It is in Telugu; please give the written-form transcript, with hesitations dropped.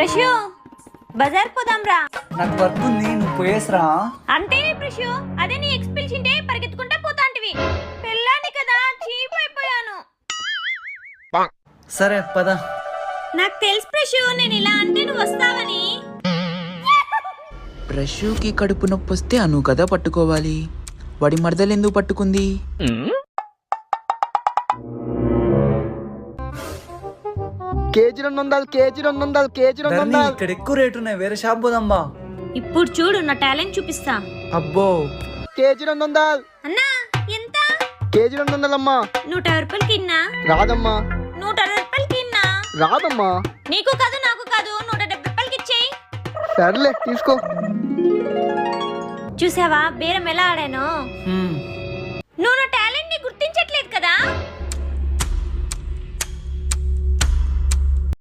ప్రశు బజార్ పోదాం రా. నాకు వర్క్ ఉంది, నువ్వు పోయేసరా. అంటే ప్రశు అదే నీ ఎక్స్పిల్చింటే పరిగెత్తుకుంటా పోతాంటివి. పెళ్ళాన్ని కదా చీప్ అయిపోయాను. సరే పద. నాకు తెలుసు ప్రశు, నేను ఇలా అంటే నువ్వు వస్తావని. ప్రశుకి కడుపు నొప్పి వస్తే అను కదా పట్టుకోవాలి, వాడి మరదలు ఎందుకు పట్టుకుంది? KG 200 KG 200 KG 200. ఇక్కడ ఎక్కువ రేటు ఉన్నాయి, వేరే షాప్ పోదాం బా. ఇప్పుడు చూడు నా టాలెంట్ చూపిస్తా. అబ్బో కేజీ 200. అన్నా ఎంత? కేజీ 200 అమ్మా. 150 రూపాయలకి ఇన్నా. రాదమ్మా. 160 రూపాయలకి ఇన్నా. రాదమ్మా. నీకు కాదు నాకు కాదు, 170 రూపాయలకి ఇచ్చేయి. సర్లే తీసుకో. చూసావా బేరం ఎలా ఆడాను?